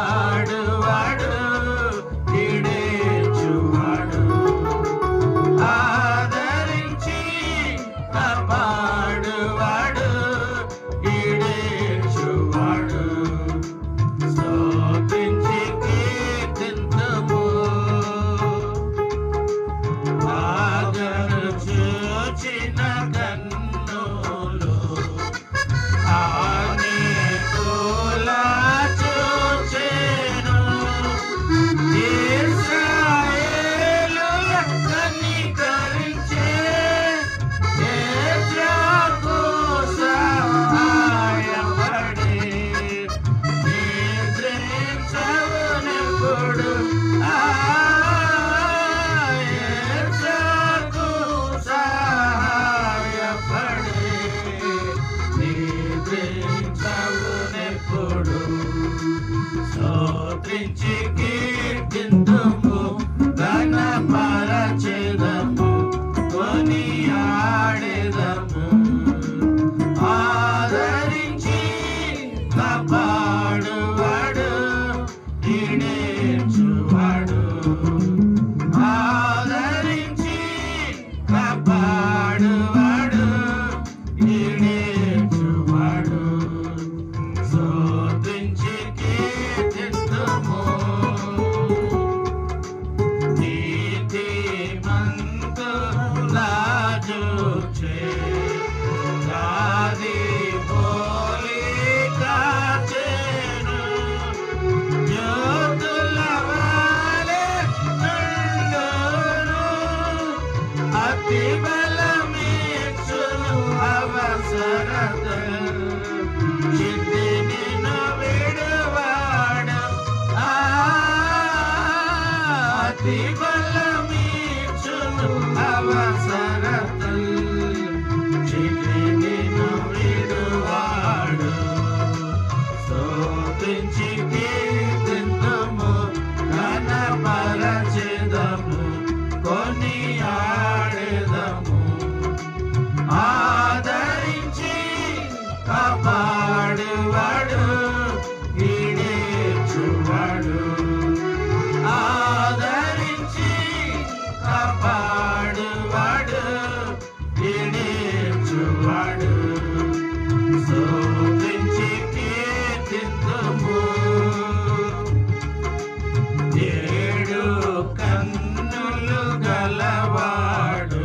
కాపాడువాడు ఈడేచువాడు ఆదరించి కాపాడువాడు ఈడేచువాడు స్తుతించి కీర్తింతుము ఆదరణ చూచిన కన్నులు స్తోత్రించి కీర్తింతుము ఘనపరచెదము కొనియాడెదము ఆదరించి కాపాడువాడు ఈడేర్చువాడు ఆదరించి కాపాడువాడు ఈడేర్చువాడు స్తుతించి కాపాడువాడు ఈడేర్చువాడు ఆదరించి కాపాడువాడు ఈడేర్చువాడు స్తుతించి కీర్తింతుము ఏడు కన్నులు గలవాడు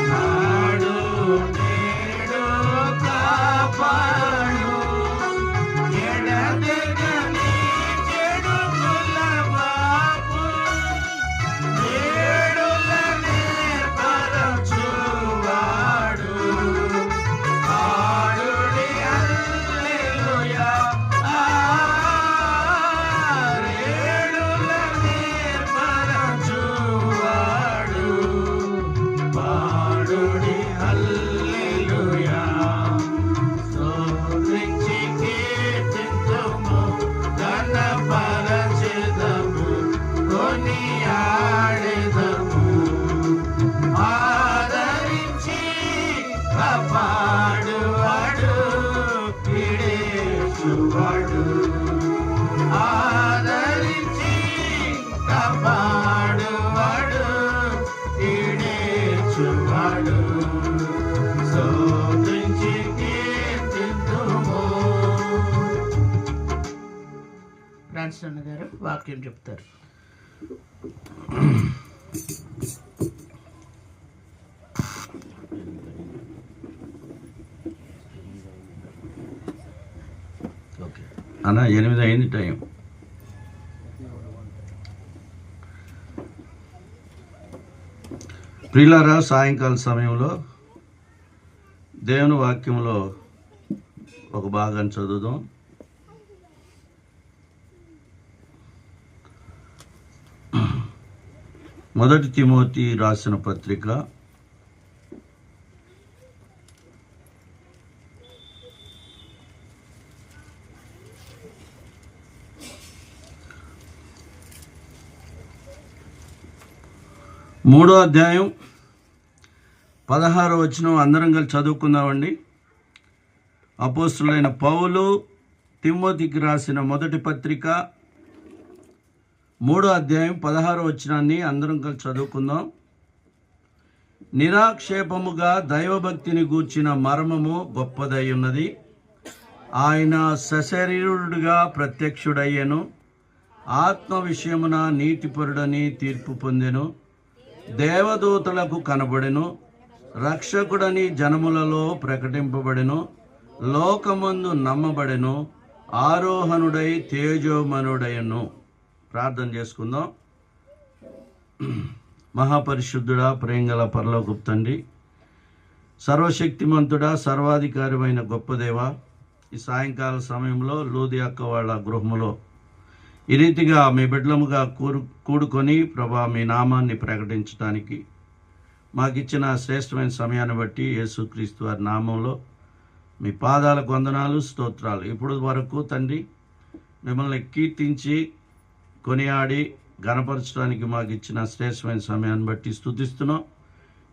నాడు నేడు కాపాడు ఫ్రాన్సిస్ అన్న గారు వాక్యం చెప్తారు. అన్న 8 అయింది టైం. ప్రియులారా, సాయంకాల సమయంలో దేవుని వాక్యంలో ఒక భాగాన్ని చదువుదాం. మొదటి తిమోతి రాసిన పత్రిక 3వ అధ్యాయం 16వ వచనం అందరం కలిసి చదువుకుందామండి. అపోస్తులైన పౌలు తిమోతికి రాసిన మొదటి పత్రిక 3వ అధ్యాయం 16వ వచనాన్ని అందరం కలిసి చదువుకుందాం. నిరాక్షేపముగా దైవభక్తిని గూర్చిన మర్మము గొప్పదై ఉన్నది. ఆయన సశరీరుడుగా ప్రత్యక్షుడయ్యను, ఆత్మ విషయమున నీతిపరుడని తీర్పు పొందెను, దేవదూతలకు కనబడెను, రక్షకుడని జనములలో ప్రకటింపబడెను, లోకమందు నమ్మబడెను, ఆరోహణుడై తేజోమనుడయ్యను. ప్రార్థన చేసుకుందాం. మహాపరిశుద్ధుడా, ప్రేంగల పరలోకపు తండ్రి, సర్వశక్తిమంతుడా, సర్వాధికారమైన గొప్ప దేవ, ఈ సాయంకాల సమయంలో లూది అక్క వాళ్ళ గృహములో ఈ రీతిగా మీ బిడ్డలముగా కూడుకొని ప్రభా మీ నామాన్ని ప్రకటించడానికి మాకిచ్చిన శ్రేష్టమైన సమయాన్ని బట్టి యేసుక్రీస్తు వారి నామంలో మీ పాదాలకు వందనాలు, స్తోత్రాలు. ఇప్పుడు వరకు తండ్రి మిమ్మల్ని కీర్తించి కొనియాడి ఘనపరచడానికి మాకు ఇచ్చిన శ్రేష్టమైన సమయాన్ని బట్టి స్తుతిస్తున్నాం.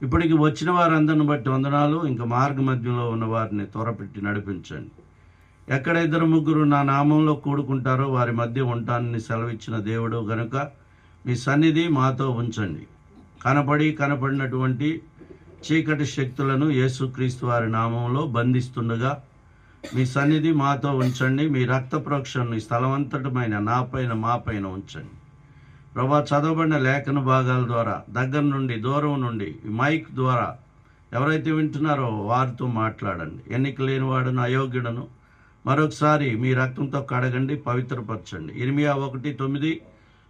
ఇప్పటికి వచ్చిన వారందరిని బట్టి వందనాలు. ఇంకా మార్గ మధ్యలో ఉన్న వారిని త్వరపెట్టి నడిపించండి. ఎక్కడ 2-3 నా నామంలో కూడుకుంటారో వారి మధ్య ఉంటానని సెలవిచ్చిన దేవుడు గనుక మీ సన్నిధి మాతో ఉంచండి. కనపడినటువంటి చీకటి శక్తులను యేసుక్రీస్తు వారి నామంలో బంధిస్తుండగా మీ సన్నిధి మాతో ఉంచండి. మీ రక్త ప్రోక్షణను ఈ స్థలమంతటమైన నాపైన మాపైన ఉంచండి. ప్రభా, చదవబడిన లేఖన భాగాల ద్వారా దగ్గర నుండి దూరం నుండి ఈ మైక్ ద్వారా ఎవరైతే వింటున్నారో వారితో మాట్లాడండి. ఎన్నిక లేనివాడును అయోగ్యుడను మరొకసారి మీ రక్తంతో కడగండి, పవిత్రపరచండి. ఇర్మియా 1:9,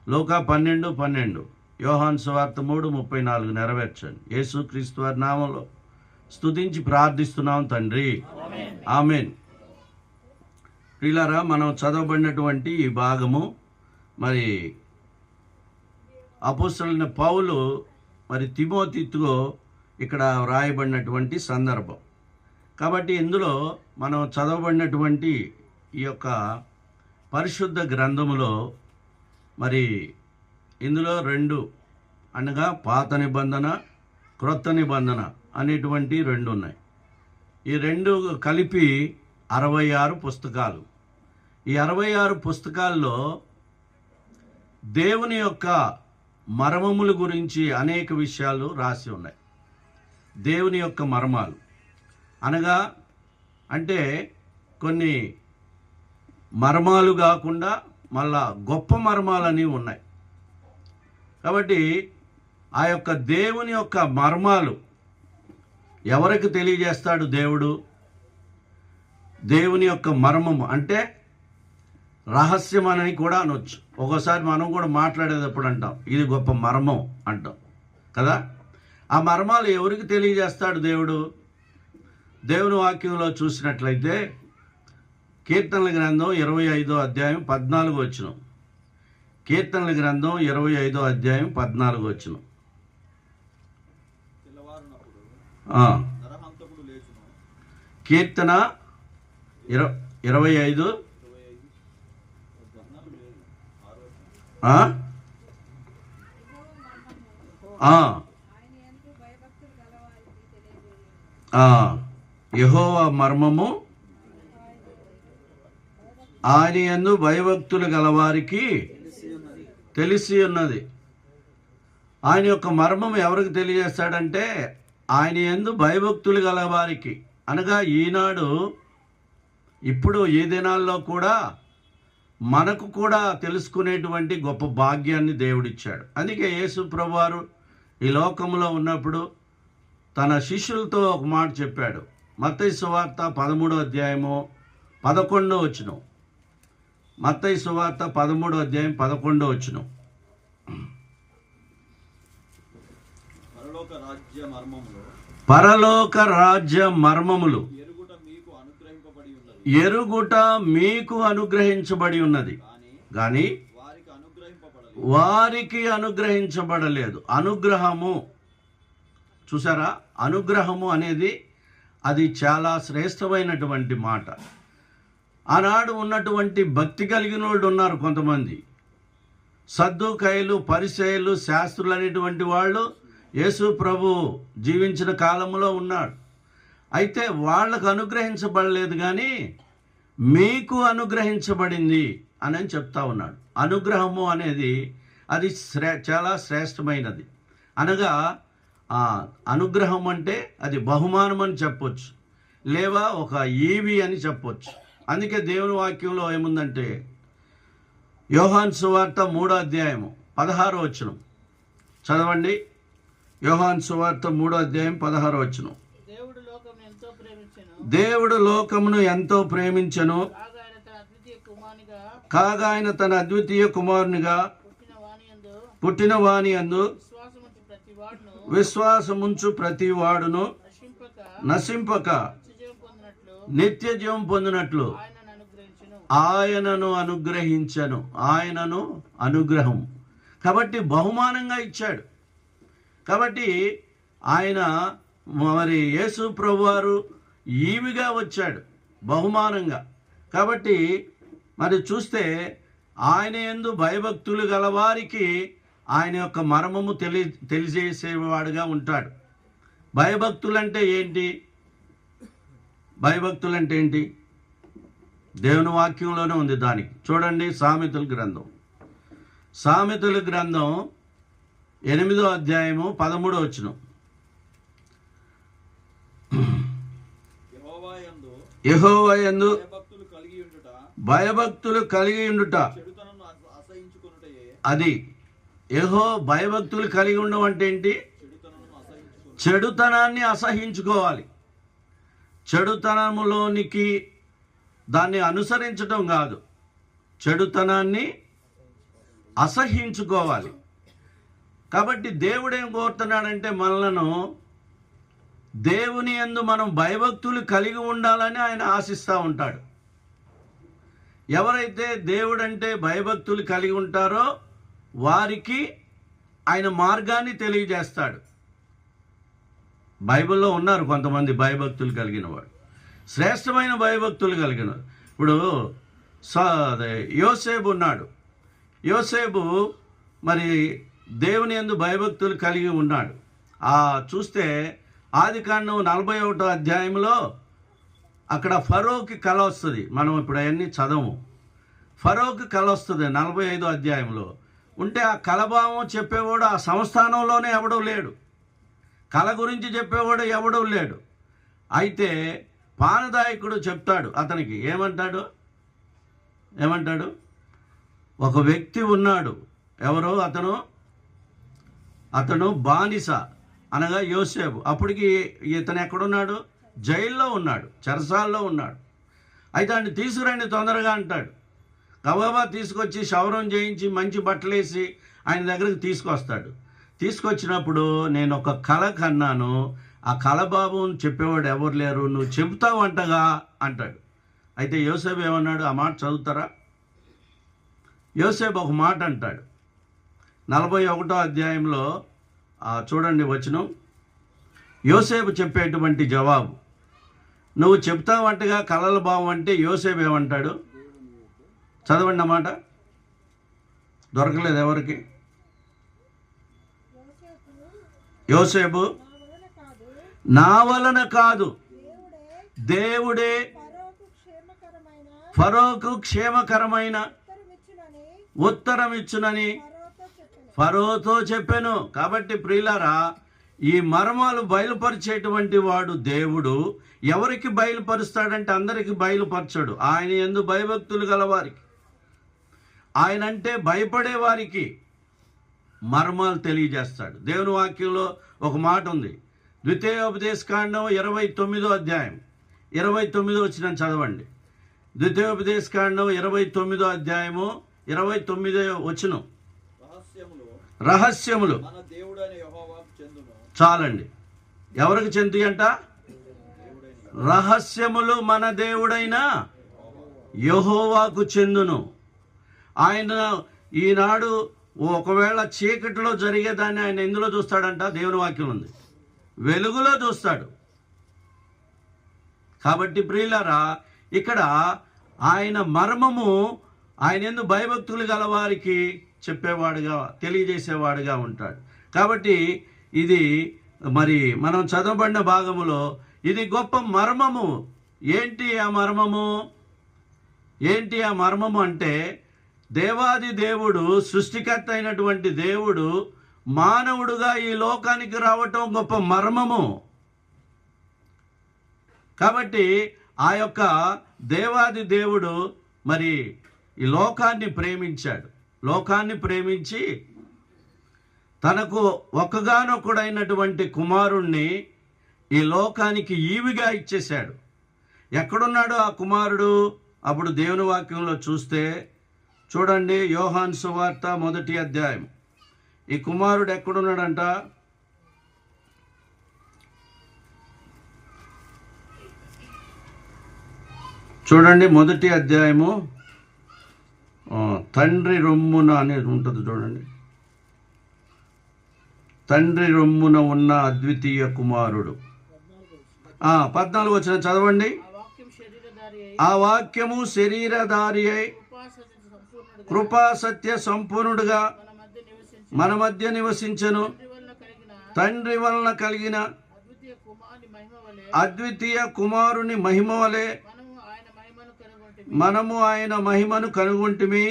లూకా 12:12, యోహాను సువార్త 3:34 నెరవేర్చండి. యేసుక్రీస్తు వారి నామంలో స్తుతించి ప్రార్థిస్తున్నాం తండ్రి, ఆమేన్. ప్రియులారా, మనం చదవబడినటువంటి ఈ భాగము మరి అపోస్తలుడైన పౌలు మరి తిమోతితో ఇక్కడ వ్రాయబడినటువంటి సందర్భం. కాబట్టి ఇందులో మనం చదవబడినటువంటి ఈ యొక్క పరిశుద్ధ గ్రంథములో మరి ఇందులో 2 అనగా పాత నిబంధన, క్రొత్త నిబంధన అనేటువంటి 2 ఉన్నాయి. ఈ 2 కలిపి 66 పుస్తకాలు. ఈ 66 పుస్తకాల్లో దేవుని యొక్క మర్మముల గురించి అనేక విషయాలు రాసి ఉన్నాయి. దేవుని యొక్క మర్మాలు అనగా అంటే కొన్ని మర్మాలు కాకుండా మళ్ళా గొప్ప మర్మాలని ఉన్నాయి. కాబట్టి ఆ యొక్క దేవుని యొక్క మర్మాలు ఎవరికి తెలియజేస్తాడు దేవుడు? దేవుని యొక్క మర్మము అంటే రహస్యం అని కూడా అనొచ్చు. ఒక్కోసారి మనం కూడా మాట్లాడేటప్పుడు అంటాం ఇది గొప్ప మర్మం అంటాం కదా. ఆ మర్మాలు ఎవరికి తెలియజేస్తాడు దేవుడు? దేవుని వాక్యంలో చూసినట్లయితే కీర్తనల గ్రంథం 25వ అధ్యాయం 14వ వచనం. కీర్తనల గ్రంథం 25వ అధ్యాయం 14వ వచనం. కీర్తన 25 యెహోవా మర్మము ఆయన యందు భయభక్తులు గలవారికి తెలిసి ఉన్నది. ఆయన యొక్క మర్మం ఎవరికి తెలియజేస్తాడంటే ఆయన యందు భయభక్తులు గలవారికి. అనగా ఈనాడు ఇప్పుడు ఈ దినాల్లో కూడా మనకు కూడా తెలుసుకునేటువంటి గొప్ప భాగ్యాన్ని దేవుడిచ్చాడు. అందుకే యేసు ప్రభువారు ఈ లోకంలో ఉన్నప్పుడు తన శిష్యులతో ఒక మాట చెప్పాడు. మత్తయి సువార్త 13వ అధ్యాయము 11వ వచనం. మత్తయి సువార్త 13వ అధ్యాయం 11వ వచనం. పరలోక రాజ్య మర్మములు ఎరుగుట మీకు అనుగ్రహించబడి ఉన్నది కానీ వారికి అనుగ్రహించబడలేదు. అనుగ్రహము చూసారా, అనుగ్రహము అనేది అది చాలా శ్రేష్టమైనటువంటి మాట. ఆనాడు ఉన్నటువంటి భక్తి కలిగిన వాళ్ళు ఉన్నారు కొంతమంది. సద్దూకయ్యులు, పరిసయ్యులు, శాస్త్రులు అనేటువంటి వాళ్ళు యేసు ప్రభు జీవించిన కాలంలో ఉన్నాడు. అయితే వాళ్ళకు అనుగ్రహించబడలేదు కానీ మీకు అనుగ్రహించబడింది అని చెప్తా ఉన్నాడు. అనుగ్రహము అనేది అది చాలా శ్రేష్టమైనది. అనగా అనుగ్రహం అంటే అది బహుమానం అని చెప్పొచ్చు, లేవా ఒక ఈవి అని చెప్పొచ్చు. అందుకే దేవుని వాక్యంలో ఏముందంటే యోహాను సువార్త 3వ అధ్యాయము 16వ వచనం చదవండి. యోహాను సువార్త 3వ అధ్యాయం 16వ వచనం. దేవుడు లోకమును ఎంతో ప్రేమించెను, కాగా ఆయన తన అద్వితీయ కుమారునిగా పుట్టిన వాని యందు విశ్వాసముంచు ప్రతి వాడును నశింపక నిత్య జీవం పొందినట్లు ఆయనను అనుగ్రహించను. ఆయనను అనుగ్రహం కాబట్టి బహుమానంగా ఇచ్చాడు. కాబట్టి ఆయన మరి యేసు ప్రభువారు ఈవిగా వచ్చాడు బహుమానంగా. కాబట్టి మరి చూస్తే ఆయన యందు భయభక్తులు గలవారికి ఆయన యొక్క మర్మము తెలియజేసేవాడుగా ఉంటాడు. భయభక్తులంటే ఏంటి? భయభక్తులంటే ఏంటి? దేవుని వాక్యంలోనే ఉంది. దానికి చూడండి, సామెతల గ్రంథం 8వ అధ్యాయము 13వ వచనం. యెహోవా యందు భయభక్తులు కలిగి ఉండుట. అది భయభక్తులు కలిగి ఉండడం అంటే ఏంటి? చెడుతనాన్ని అసహించుకోవాలి. చెడుతనములోనికి దాన్ని అనుసరించడం కాదు, చెడుతనాన్ని అసహించుకోవాలి. కాబట్టి దేవుడు ఏం కోరుతున్నాడంటే మనలను దేవుని యందు మనం భయభక్తులు కలిగి ఉండాలని ఆయన ఆశిస్తూ ఉంటాడు. ఎవరైతే దేవుడంటే భయభక్తులు కలిగి ఉంటారో వారికి ఆయన మార్గాన్ని తెలియజేస్తాడు. బైబిల్లో ఉన్నారు కొంతమంది భయభక్తులు కలిగిన వాడు, శ్రేష్టమైన భయభక్తులు కలిగిన. ఇప్పుడు యోసేపు ఉన్నాడు. యోసేపు మరి దేవుని యందు భయభక్తులు కలిగి ఉన్నాడు. చూస్తే ఆదికాండం 41వ అధ్యాయంలో అక్కడ ఫరోకి కల వస్తుంది. మనం ఇప్పుడు అవన్నీ చదవము. ఫరోకి కల వస్తుంది 45వ అధ్యాయంలో. ఉంటే ఆ కలభావం చెప్పేవాడు ఆ సంస్థానంలోనే ఎవడూ లేడు, కళ గురించి చెప్పేవాడు ఎవడూ లేడు. అయితే పానదాయకుడు చెప్తాడు అతనికి. ఏమంటాడు? ఒక వ్యక్తి ఉన్నాడు. ఎవరో అతను బానిస, అనగా యోసేపు. అప్పటికి ఇతను ఎక్కడున్నాడు? జైల్లో ఉన్నాడు, చెరసాల్లో ఉన్నాడు. అయితే ఆయన తీసుకురండి తొందరగా అంటాడు. గబగబా తీసుకొచ్చి క్షవరం చేయించి మంచి బట్టలేసి ఆయన దగ్గరికి తీసుకొస్తాడు. తీసుకొచ్చినప్పుడు నేను ఒక కళ కన్నాను, ఆ కళబాబు చెప్పేవాడు ఎవరు లేరు, నువ్వు చెబుతావు అంటగా అంటాడు. అయితే యోసేపు ఏమన్నాడు? ఆ మాట చదువుతారా? యోసేపు ఒక మాట అంటాడు 41వ అధ్యాయంలో. చూడండి వచనం. యోసేపు చెప్పేటువంటి జవాబు, నువ్వు చెప్తావంటగా కళల భావం అంటే యోసేపు ఏమంటాడు? చదవండి అన్నమాట. దొరకలేదు ఎవరికి? యోసేపు నా వలన కాదు, దేవుడే ఫరోకు క్షేమకరమైన ఉత్తరం ఇచ్చునని ఫరోతో చెప్పాను. కాబట్టి ప్రియులారా, ఈ మర్మాలు బయలుపరిచేటువంటి వాడు దేవుడు. ఎవరికి బయలుపరుస్తాడంటే అందరికి బయలుపరచడు. ఆయన యందు భయభక్తులు గలవారికి. ఆయన అంటే భయపడే వారికి మర్మాలు తెలియజేస్తాడు. దేవుని వాక్యంలో ఒక మాట ఉంది, ద్వితీయోపదేశకాండం 29వ అధ్యాయం 29 వచనం చదవండి. ద్వితీయోపదేశకాండం 29వ అధ్యాయము 29వ వచనం. రహస్యములు చాలండి. ఎవరికి చెంది అంట? రహస్యములు మన దేవుడైన యెహోవాకు చెందును. ఆయన ఈనాడు ఒకవేళ చీకటిలో జరిగేదాన్ని ఆయన ఎందులో చూస్తాడంట? దేవుని వాక్యం ఉంది, వెలుగులో చూస్తాడు. కాబట్టి ప్రియులారా, ఇక్కడ ఆయన మర్మము ఆయన యందు భయభక్తులు గల వారికి చెప్పేవాడుగా, తెలియజేసేవాడుగా ఉంటాడు. కాబట్టి ఇది మరి మనం చదవబడిన భాగములో ఇది గొప్ప మర్మము. ఏంటి ఆ మర్మము? ఏంటి ఆ మర్మము అంటే, దేవాది దేవుడు, సృష్టికర్త అయినటువంటి దేవుడు మానవుడుగా ఈ లోకానికి రావటం గొప్ప మర్మము. కాబట్టి ఆ యొక్క దేవాది దేవుడు మరి ఈ లోకాన్ని ప్రేమించాడు. లోకాన్ని ప్రేమించి తనకు ఒక్కగానొక్కడైనటువంటి కుమారుణ్ణి ఈ లోకానికి ఈవిగా ఇచ్చేశాడు. ఎక్కడున్నాడు ఆ కుమారుడు? అప్పుడు దేవుని వాక్యంలో చూస్తే చూడండి, యోహాను సువార్త 1వ అధ్యాయం. ఈ కుమారుడు ఎక్కడున్నాడంట? చూడండి, 1వ అధ్యాయము తండ్రి రొమ్మున అనేది ఉంటుంది చూడండి. తండ్రి రొమ్మున ఉన్న అద్వితీయ కుమారుడు. 14 వచనం చదవండి. ఆ వాక్యము శరీరధారి అయి కృపా సత్య సంపూర్ణుడుగా మన మధ్య నివసించెను. తండ్రి వలన కలిగిన అద్వితీయ కుమారుని మహిమ వలె మనము ఆయన మహిమను కనుగొంటిమి.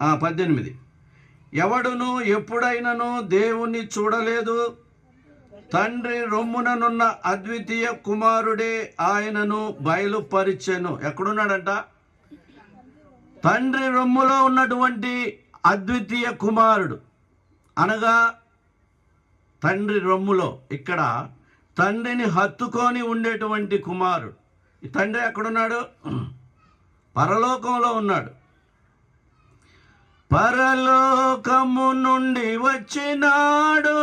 18 ఎవడును ఎప్పుడైనను దేవుణ్ణి చూడలేదు, తండ్రి రొమ్ముననున్న అద్వితీయ కుమారుడే ఆయనను బయలుపరిచెను. ఎక్కడున్నాడంట? తండ్రి రొమ్ములో ఉన్నటువంటి అద్వితీయ కుమారుడు అనగా తండ్రి రొమ్ములో, ఇక్కడ తండ్రిని హత్తుకొని ఉండేటువంటి కుమారుడు. ఈ తండ్రి ఎక్కడున్నాడు? పరలోకంలో ఉన్నాడు. పరలోకము నుండి వచ్చినాడు,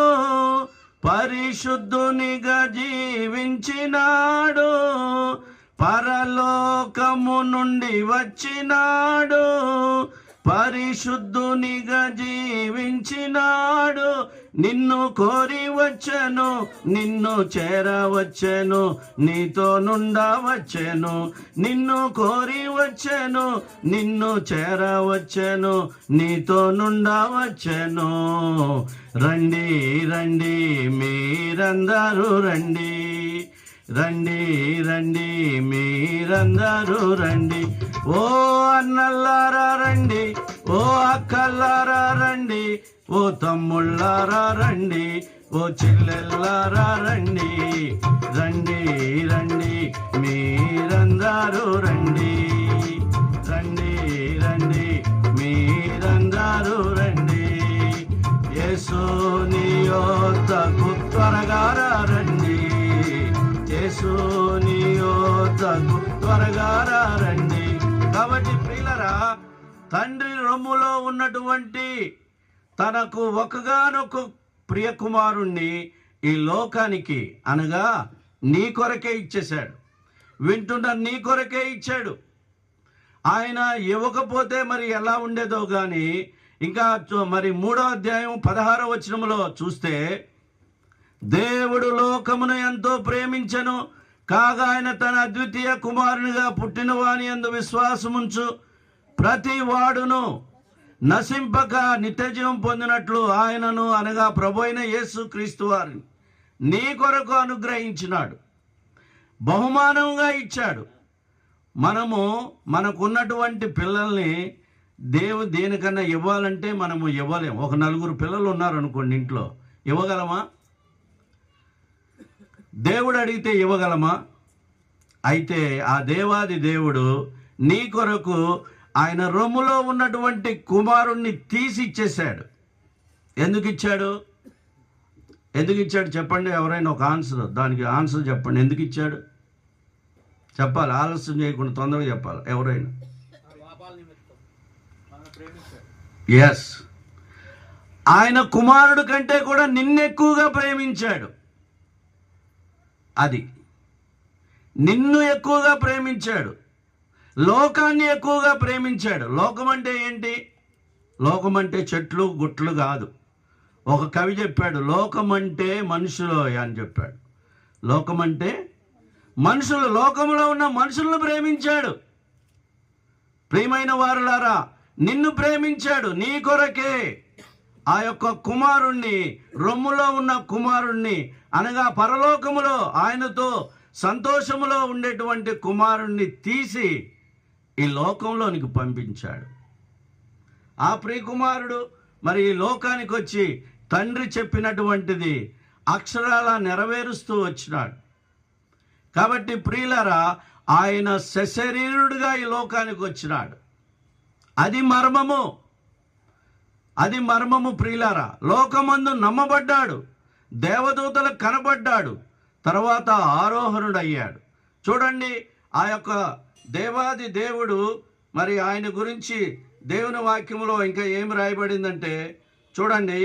పరిశుద్ధునిగా జీవించినాడు. పరలోకము నుండి వచ్చినాడు, పరిశుద్ధునిగా జీవించినాడు. నిన్ను కోరి వచ్చెను, నిన్ను చేరవచ్చెను, నీతో నుండవచ్చెను. నిన్ను కోరి వచ్చెను, నిన్ను చేరవచ్చెను, నీతో నుండవచ్చెను. రండి రండి మీరందరూ రండి, రండి రండి మీరందరూ రండి. ఓ అన్నల్లారా రండి, ఓ అక్కల్లారా రండి, ఓ తమ్ముళ్ళారా రండి, ఓ చెల్లెల్లారా రండి. రండి రండి మీరందరూ రండి, రండి రండి మీరందరూ రండి. యేసుని యొద్దకు త్వరగా రండి, యేసుని యొద్దకు త్వరగా రండి. కాబట్టి ప్రియులరా, తండ్రి రొమ్ములో ఉన్నటువంటి తనకు ఒకగానొక ప్రియ కుమారుణ్ణి ఈ లోకానికి అనగా నీ కొరకే ఇచ్చేశాడు. వింటున్న నీ కొరకే ఇచ్చాడు. ఆయన ఇవ్వకపోతే మరి ఎలా ఉండేదో కానీ, ఇంకా మరి 3వ అధ్యాయం 16వ వచనంలో చూస్తే, దేవుడు లోకమును ఎంతో ప్రేమించెను, కాగా ఆయన తన అద్వితీయ కుమారునిగా పుట్టిన వాని యందు విశ్వాసముంచు ప్రతి వాడును నశింపక నిత్యజీవం పొందినట్లు ఆయనను అనగా ప్రభు అయిన యేసు క్రీస్తు వారిని నీ కొరకు అనుగ్రహించినాడు, బహుమానంగా ఇచ్చాడు. మనకున్నటువంటి పిల్లల్ని దేవుడు దేనికన్నా ఇవ్వాలంటే మనము ఇవ్వలేం. ఒక 4 పిల్లలు ఉన్నారనుకోండి ఇంట్లో, ఇవ్వగలమా? దేవుడు అడిగితే ఇవ్వగలమా? అయితే ఆ దేవాది దేవుడు నీ కొరకు ఆయన రొమ్ములో ఉన్నటువంటి కుమారుణ్ణి తీసి ఇచ్చేశాడు. ఎందుకు ఇచ్చాడు చెప్పండి. ఎవరైనా ఒక ఆన్సర్, దానికి ఆన్సర్ చెప్పండి. ఎందుకు ఇచ్చాడు చెప్పాలి, ఆలస్యం చేయకుండా తొందరగా చెప్పాలి ఎవరైనా. ఎస్, ఆయన కుమారుడు కంటే కూడా నిన్నెక్కువగా ప్రేమించాడు. అది నిన్ను ఎక్కువగా ప్రేమించాడు, లోకాన్ని ఎక్కువగా ప్రేమించాడు. లోకం అంటే ఏంటి? లోకం అంటే చెట్లు గుట్లు కాదు. ఒక కవి చెప్పాడు, లోకం అంటే మనుషులు అని చెప్పాడు. లోకం అంటే మనుషులు, లోకంలో ఉన్న మనుషులను ప్రేమించాడు. ప్రియమైన వారులారా, నిన్ను ప్రేమించాడు. నీ కొరకే ఆ యొక్క కుమారుణ్ణి, రొమ్ములో ఉన్న కుమారుణ్ణి, అనగా పరలోకములో ఆయనతో సంతోషములో ఉండేటువంటి కుమారుణ్ణి తీసి ఈ లోకంలోనికి పంపించాడు. ఆ ప్రియకుమారుడు మరి ఈ లోకానికి వచ్చి తండ్రి చెప్పినటువంటిది అక్షరాలా నెరవేరుస్తూ వచ్చినాడు. కాబట్టి ప్రియులారా, ఆయన సశరీరుడుగా ఈ లోకానికి వచ్చినాడు. అది మర్మము ప్రియులారా. లోకమందు నమ్మబడ్డాడు, దేవదూతలకు కనబడ్డాడు, తర్వాత ఆరోహణుడయ్యాడు. చూడండి, ఆ యొక్క దేవాది దేవుడు మరి ఆయన గురించి దేవుని వాక్యములో ఇంకా ఏమి రాయబడిందంటే చూడండి,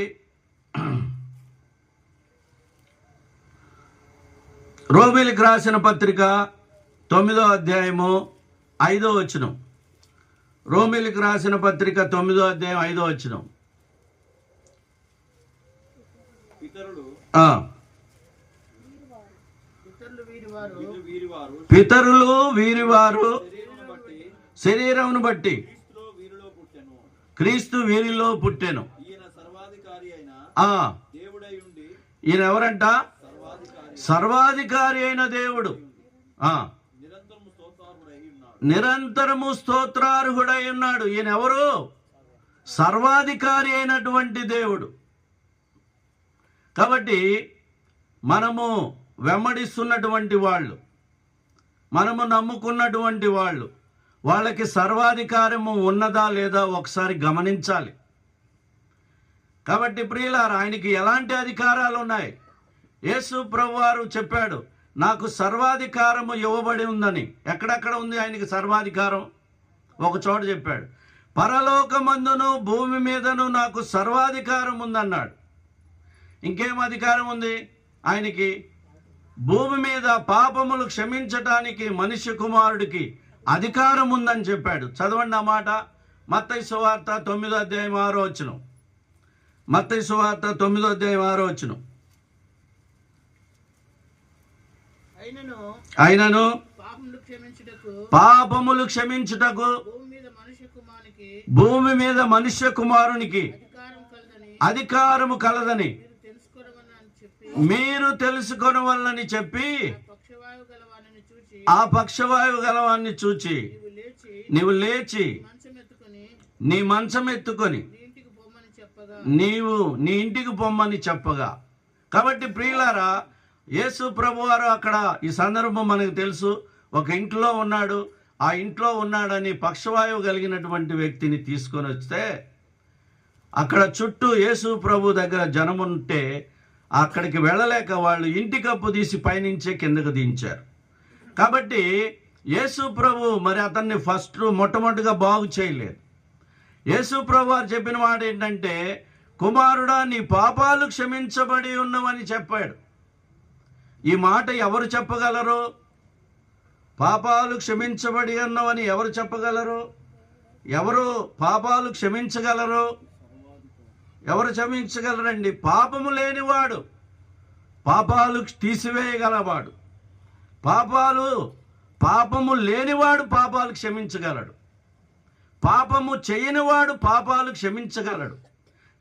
రోమీయులకు రాసిన పత్రిక 9వ అధ్యాయము 5వ వచనం. రోమీయులకు రాసిన పత్రిక 9వ అధ్యాయం 5వ వచనం. పితరులు వీరివారు శరీరమును బట్టి క్రీస్తు వీరిలో పుట్టెను. ఈయన ఎవరంట? సర్వాధికారి అయిన దేవుడు, నిరంతరము స్తోత్రార్హుడై ఉన్నాడు. ఈయన ఎవరు? సర్వాధికారి అయినటువంటి దేవుడు. కాబట్టి మనము వెంబడిస్తున్నటువంటి వాళ్ళు, మనము నమ్ముకున్నటువంటి వాళ్ళు, వాళ్ళకి సర్వాధికారము ఉన్నదా లేదా ఒకసారి గమనించాలి. కాబట్టి ప్రియులారా, ఆయనకి ఎలాంటి అధికారాలు ఉన్నాయి? యేసు ప్రభువారు చెప్పాడు, నాకు సర్వాధికారము ఇవ్వబడి ఉందని. ఎక్కడెక్కడ ఉంది ఆయనకి సర్వాధికారం? ఒక చోట చెప్పాడు, పరలోకమందును భూమి మీదను నాకు సర్వాధికారం ఉందన్నాడు. ఇంకేం అధికారం ఉంది ఆయనకి? భూమి మీద పాపములు క్షమించటానికి మనిషి కుమారుడికి అధికారం ఉందని చెప్పాడు. చదవండి ఆ మాట. మత్తయి సువార్త 9వ అధ్యాయం 6వ వచనం. మత్తయి సువార్త 9వ అధ్యాయం 6వ వచనం. అయినను పాపములు క్షమించుటకు భూమి మీద మనుష్య కుమారునికి అధికారము కలదని మీరు తెలుసుకొనవలనని చెప్పి ఆ పక్షవాయువు గలవాన్ని చూచి నీవు లేచి నీ మంచం ఎత్తుకొని నీవు నీ ఇంటికి పొమ్మని చెప్పగా. కాబట్టి ప్రియులారా, యేసు ప్రభువారు అక్కడ ఈ సందర్భం మనకు తెలుసు. ఒక ఇంట్లో ఉన్నాడు, ఆ ఇంట్లో ఉన్నాడని పక్షవాయువు కలిగినటువంటి వ్యక్తిని తీసుకొని వస్తే అక్కడ చుట్టూ యేసు ప్రభు దగ్గర జనముంటే అక్కడికి వెళ్ళలేక వాళ్ళు ఇంటి కప్పు తీసి పైనుంచే కిందకు దించారు. కాబట్టి యేసు ప్రభు మరి అతన్ని మొట్టమొదటిగా బాగు చేయలేదు. యేసు ప్రభు వారు చెప్పిన మాట ఏంటంటే, కుమారుడా నీ పాపాలు క్షమించబడి ఉన్నవని చెప్పాడు. ఈ మాట ఎవరు చెప్పగలరు? పాపాలు క్షమించబడి ఉన్నవని ఎవరు చెప్పగలరు? ఎవరు పాపాలు క్షమించగలరు? ఎవరు క్షమించగలరండి? పాపము లేనివాడు, పాపాలు తీసివేయగలవాడు. పాపము లేనివాడు పాపాలు క్షమించగలడు. పాపము చేయనివాడు పాపాలు క్షమించగలడు.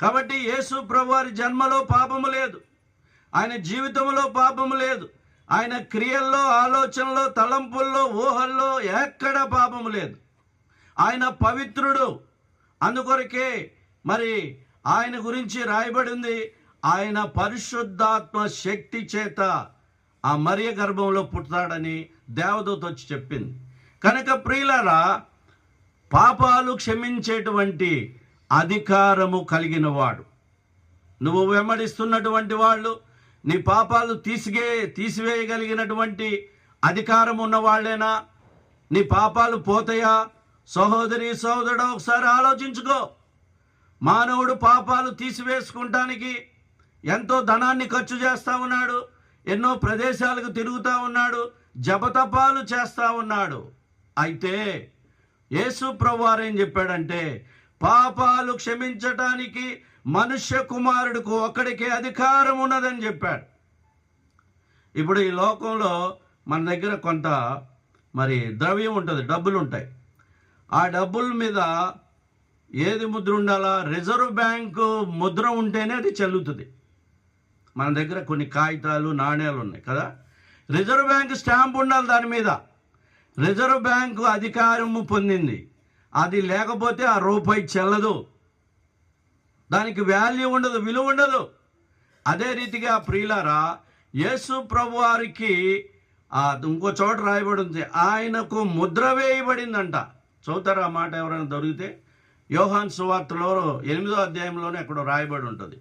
కాబట్టి యేసు ప్రభువారి జన్మలో పాపము లేదు, ఆయన జీవితంలో పాపము లేదు, ఆయన క్రియల్లో, ఆలోచనలో, తలంపుల్లో, ఊహల్లో ఎక్కడ పాపము లేదు. ఆయన పవిత్రుడు. అందుకొరకే మరి ఆయన గురించి రాయబడింది, ఆయన పరిశుద్ధాత్మ శక్తి చేత ఆ మరియ గర్భంలో పుడతాడని దేవదూత వచ్చి చెప్పింది. కనుక ప్రియులారా, పాపాలు క్షమించేటువంటి అధికారము కలిగిన వాడు. నువ్వు వెంబడిస్తున్నటువంటి వాళ్ళు నీ పాపాలు తీసివేయగలిగినటువంటి అధికారం ఉన్న వాళ్ళేనా? నీ పాపాలు పోతాయా? సహోదరి సహోదరుడు, ఒకసారి ఆలోచించుకో. మానవుడు పాపాలు తీసివేసుకుంటానికి ఎంతో ధనాన్ని ఖర్చు చేస్తూ ఉన్నాడు, ఎన్నో ప్రదేశాలకు తిరుగుతూ ఉన్నాడు, జపతపాలు చేస్తూ ఉన్నాడు. అయితే యేసు ప్రభువారు ఏం చెప్పాడంటే, పాపాలు క్షమించటానికి మనుష్య కుమారుడికి ఒక్కడికే అధికారం ఉన్నదని చెప్పాడు. ఇప్పుడు ఈ లోకంలో మన దగ్గర కొంత ద్రవ్యం ఉంటుంది, డబ్బులు ఉంటాయి. ఆ డబ్బుల మీద ఏది ముద్ర ఉండాలా? రిజర్వ్ బ్యాంకు ముద్ర ఉంటేనే అది చెల్లుతుంది. మన దగ్గర కొన్ని కాగితాలు నాణ్యాలు ఉన్నాయి కదా, రిజర్వ్ బ్యాంకు స్టాంప్ ఉండాలి దాని మీద. రిజర్వ్ బ్యాంకు అధికారము పొందింది, అది లేకపోతే ఆ రూపాయి చెల్లదు, దానికి వాల్యూ ఉండదు, విలువ ఉండదు. అదే రీతిగా ప్రియులారా, యేసు ప్రభువారికి ఇంకో చోట రాయబడి ఉంది, ఆయనకు ముద్ర వేయబడిందంట. చదువుతారా ఆ మాట ఎవరైనా దొరికితే? యోహాను సువార్తలో 8వ అధ్యాయంలోనే ఎక్కడో రాయబడి ఉంటుంది,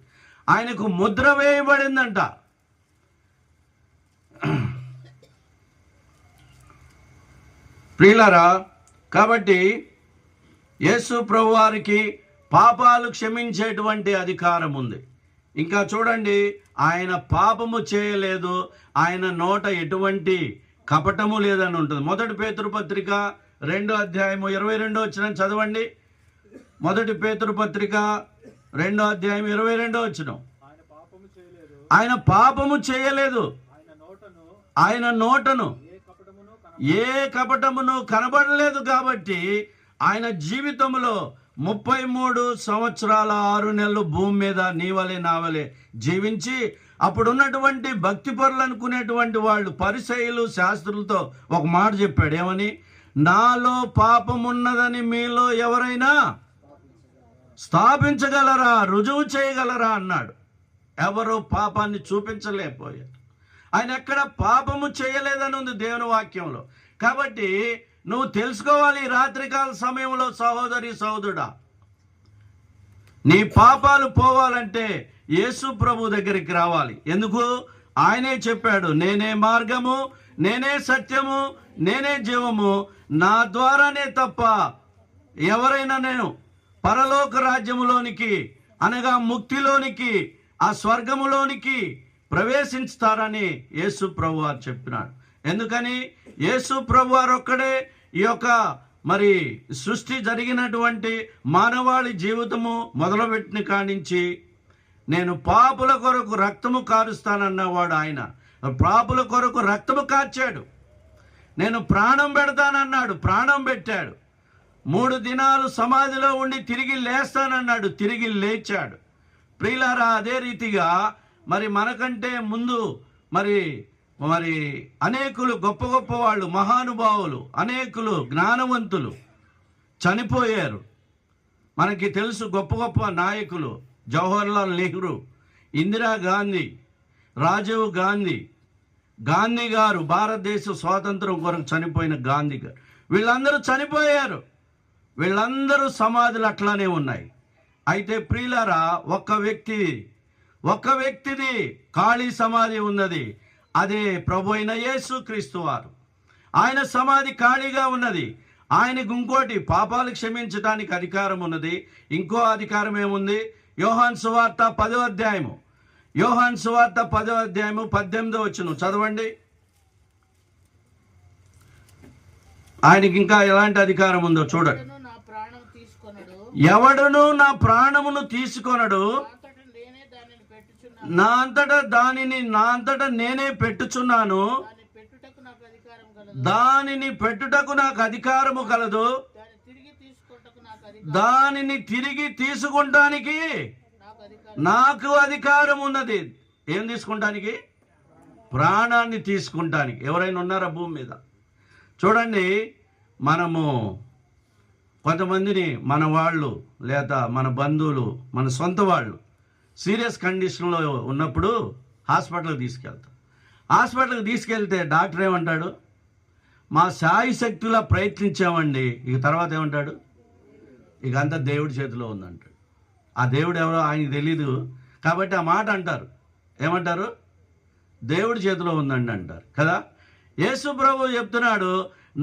ఆయనకు ముద్ర వేయబడిందంట. ప్రియులారా, కాబట్టి యేసు ప్రభువారికి పాపాలు క్షమించేటువంటి అధికారం ఉంది. ఇంకా చూడండి, ఆయన పాపము చేయలేదు, ఆయన నోట ఎటువంటి కపటము లేదని ఉంటుంది. 1 పేతురు పత్రిక 2వ అధ్యాయము 22వ వచనం చదవండి. 1 పేతురు పత్రిక 2వ అధ్యాయం 22వ వచనం. ఆయన పాపము చేయలేదు, ఆయన నోటను ఏ కపటమును కనబడలేదు. కాబట్టి ఆయన జీవితంలో 33 సంవత్సరాల 6 నెలలు భూమి మీద నీవలే నావలే జీవించి, అప్పుడున్నటువంటి భక్తి పరులు అనుకునేటువంటి వాళ్ళు పరిసయ్యులు శాస్త్రులతో ఒక మాట చెప్పాడు. ఏమని? నాలో పాపమున్నదని మీలో ఎవరైనా స్థాపించగలరా, రుజువు చేయగలరా అన్నాడు. ఎవరు పాపాన్ని చూపించలేకపోయారు. ఆయన ఎక్కడ పాపము చేయలేదని ఉంది దేవుని వాక్యంలో. కాబట్టి నువ్వు తెలుసుకోవాలి రాత్రికాల సమయంలో, సహోదరి సహోదరుడా, నీ పాపాలు పోవాలంటే యేసు ప్రభు దగ్గరికి రావాలి. ఎందుకు? ఆయనే చెప్పాడు, నేనే మార్గము, నేనే సత్యము, నేనే జీవము, నా ద్వారానే తప్ప ఎవరైనా నేను పరలోక రాజ్యములోనికి అనగా ముక్తిలోనికి, ఆ స్వర్గములోనికి ప్రవేశిస్తారని యేసు ప్రభు వారు చెప్పినాడు. ఎందుకని? యేసు ప్రభు వారు ఒక్కడే ఈ యొక్క సృష్టి జరిగినటువంటి మానవాళి జీవితము మొదలుపెట్టిన కానించి నేను పాపుల కొరకు రక్తము కారుస్తానన్నవాడు. ఆయన పాపుల కొరకు రక్తము కార్చాడు. నేను ప్రాణం పెడతానన్నాడు, ప్రాణం పెట్టాడు. 3 దినాలు సమాధిలో ఉండి తిరిగి లేస్తానన్నాడు, తిరిగి లేచాడు. ప్రియులారా, అదే రీతిగా మనకంటే ముందు అనేకులు గొప్ప గొప్ప వాళ్ళు, మహానుభావులు, అనేకులు జ్ఞానవంతులు చనిపోయారు. మనకి తెలుసు గొప్ప గొప్ప నాయకులు, జవహర్లాల్ నెహ్రూ, ఇందిరాగాంధీ, రాజీవ్ గాంధీ, గాంధీ గారు, భారతదేశ స్వాతంత్రం కొరకు చనిపోయిన గాంధీ గారు, వీళ్ళందరూ చనిపోయారు. వీళ్ళందరూ సమాధులు అట్లానే ఉన్నాయి. అయితే ప్రియులారా, ఒక్క వ్యక్తిది ఖాళీ సమాధి ఉన్నది. అదే ప్రభు అయిన యేసు క్రీస్తు వారు. ఆయన సమాధి ఖాళీగా ఉన్నది. ఆయనకు ఇంకోటి పాపాలు క్షమించడానికి అధికారం ఉన్నది. ఇంకో అధికారం ఏముంది? యోహాను సువార్త 10వ అధ్యాయము, యోహాను సువార్త 10వ అధ్యాయము 18వ వచనం చదవండి. ఆయనకి ఇంకా ఎలాంటి అధికారం ఉందో చూడండి. ఎవడును నా ప్రాణమును తీసుకొనడు, నా అంతటా నేనే పెట్టుచున్నాను, దానిని పెట్టుటకు నాకు అధికారము కలదు, దానిని తిరిగి తీసుకుంటానికి నాకు అధికారం ఉన్నది. ఏం తీసుకుంటానికి? ప్రాణాన్ని తీసుకుంటానికి. ఎవరైనా ఉన్నారా భూమి మీద? చూడండి, మనము కొంతమందిని మన వాళ్ళు లేదా మన బంధువులు, మన సొంత వాళ్ళు సీరియస్ కండిషన్లో ఉన్నప్పుడు హాస్పిటల్కి తీసుకెళ్తాం. హాస్పిటల్కి తీసుకెళ్తే డాక్టర్ ఏమంటాడు? మా శాయశక్తులా ప్రయత్నించామండి. ఇక తర్వాత ఏమంటాడు? ఇక అంతా దేవుడి చేతిలో ఉందంటాడు. ఆ దేవుడు ఎవరో ఆయనకి తెలీదు కాబట్టి ఆ మాట అంటారు. ఏమంటారు? దేవుడి చేతిలో ఉందండి అంటారు కదా. యేసు ప్రభు చెప్తున్నాడు,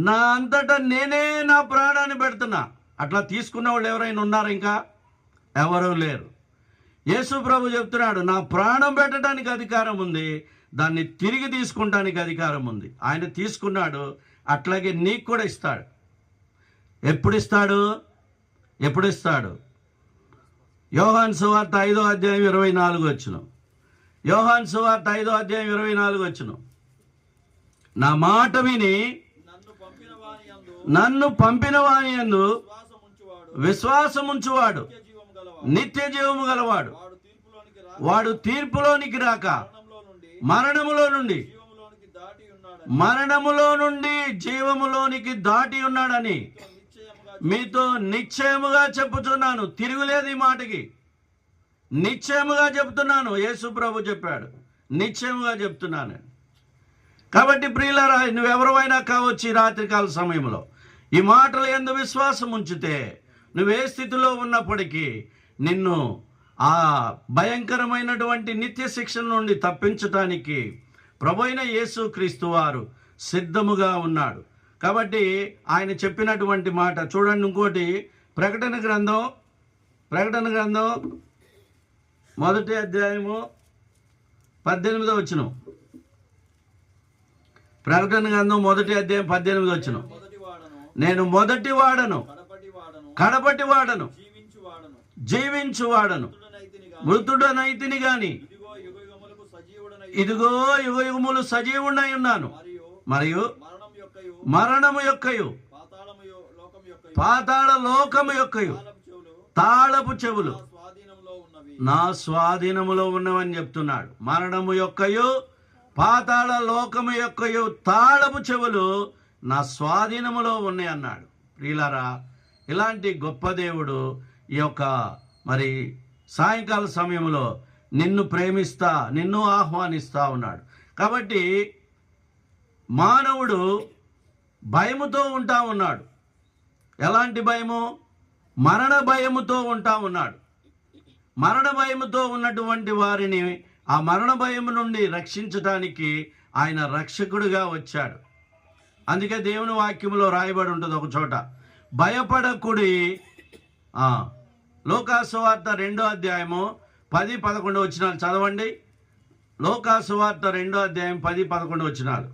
నా అంతటా నేనే నా ప్రాణాన్ని పెడుతున్నా. అట్లా తీసుకున్న వాళ్ళు ఎవరైనా ఉన్నారు? ఇంకా ఎవరూ లేరు. యేసు ప్రభు చెప్తున్నాడు, నా ప్రాణం పెట్టడానికి అధికారం ఉంది, దాన్ని తిరిగి తీసుకుంటానికి అధికారం ఉంది. ఆయన తీసుకున్నాడు, అట్లాగే నీకు కూడా ఇస్తాడు. ఎప్పుడు ఇస్తాడు? యోహాను సువార్త 5వ అధ్యాయం 24 వచనం. యోహాను సువార్త 5వ అధ్యాయం 24 వచనం. నా మాట విని నన్ను పంపిన వాని యందు విశ్వాసముంచువాడు నిత్య జీవము గలవాడు. వాడు తీర్పులోనికి రాక మరణములో నుండి జీవములోనికి దాటి ఉన్నాడని మీతో నిశ్చయముగా చెప్పుచున్నాను. తిరుగులేదు ఈ మాటకి. నిశ్చయముగా చెప్తున్నాను. యేసు ప్రభు చెప్పాడు, నిశ్చయముగా చెప్తున్నాను. కాబట్టి ప్రియులారా, నువ్వెవరైనా కావచ్చు ఈ రాత్రికాల సమయంలో ఈ మాటలు యందు విశ్వాసం ఉంచితే నువ్వే స్థితిలో ఉన్నప్పటికీ నిన్ను ఆ భయంకరమైనటువంటి నిత్య శిక్షణ నుండి తప్పించటానికి ప్రభువైన యేసు క్రీస్తు వారు సిద్ధముగా ఉన్నాడు. కాబట్టి ఆయన చెప్పినటువంటి మాట చూడండి. ఇంకోటి ప్రకటన గ్రంథం 1వ అధ్యాయము 18వ వచనం. ప్రకటన గ్రంథం 1వ అధ్యాయం 18వ వచనం. నేను మొదటి వాడను, కడపటి వాడను, జీవించువాడను, మృతుడనైతిని గాని ఇదిగో యుగయుగములు సజీవుడై ఉన్నాను, మరియు మరణము యొక్కయు పాతాళ లోకము యొక్కయు తాళపు చెవులు నా స్వాధీనములో ఉన్నవని చెప్తున్నాడు. మరణము యొక్కయు పాతాళ లోకము యొక్కయు తాళపు చెవులు నా స్వాధీనములో ఉన్నాయి అన్నాడు. ప్రియులారా, ఇలాంటి గొప్ప దేవుడు ఈ యొక్క మరి సాయంకాల సమయంలో నిన్ను ప్రేమిస్తా, నిన్ను ఆహ్వానిస్తా ఉన్నాడు. కాబట్టి మానవుడు భయముతో ఉంటా ఉన్నాడు. ఎలాంటి భయము? మరణ భయముతో ఉంటా ఉన్నాడు. మరణ భయముతో ఉన్నటువంటి వారిని ఆ మరణ భయము నుండి రక్షించటానికి ఆయన రక్షకుడిగా వచ్చాడు. అందుకే దేవుని వాక్యములో రాయబడి ఉంటుంది ఒక చోట, భయపడకుడి. లోకాసువార్త 2వ అధ్యాయము 10-11 వచనాలు చదవండి. లోకాసువార్త 2వ అధ్యాయం 10-11 వచనాలు.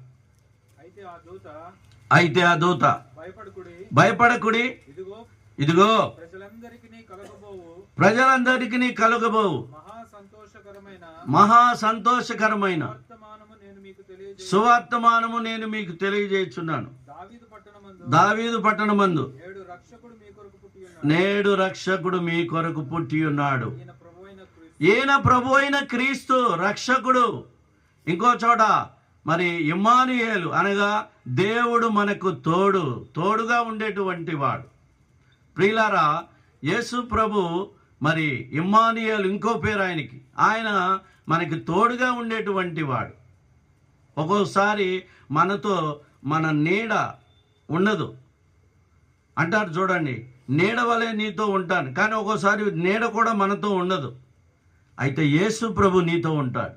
అయితే ఆ దూత భయపడకుడి, ఇదిగో ప్రజలందరికీ కలుగబోవు మహా సంతోషకరమైన సువర్తమానము నేను మీకు తెలియజేస్తున్నాను. దావీదు పట్టణమందు నేడు రక్షకుడు మీ కొరకు పుట్టి ఉన్నాడు. ఈయన ప్రభు అయిన క్రీస్తు రక్షకుడు. ఇంకో చోట మరి ఇమ్మానుయేలు అనగా దేవుడు మనకు తోడుగా ఉండేటువంటి వాడు. ప్రియులారా, యేసు ప్రభు మరి ఇమ్మానుయేలు ఇంకో పేరు ఆయనకి. ఆయన మనకి తోడుగా ఉండేటువంటి వాడు. ఒక్కోసారి మనతో మన నీడ ఉండదు అంటారు చూడండి. నీడ వలె నీతో ఉంటాను, కానీ ఒక్కోసారి నీడ కూడా మనతో ఉండదు. అయితే యేసు ప్రభు నీతో ఉంటాడు.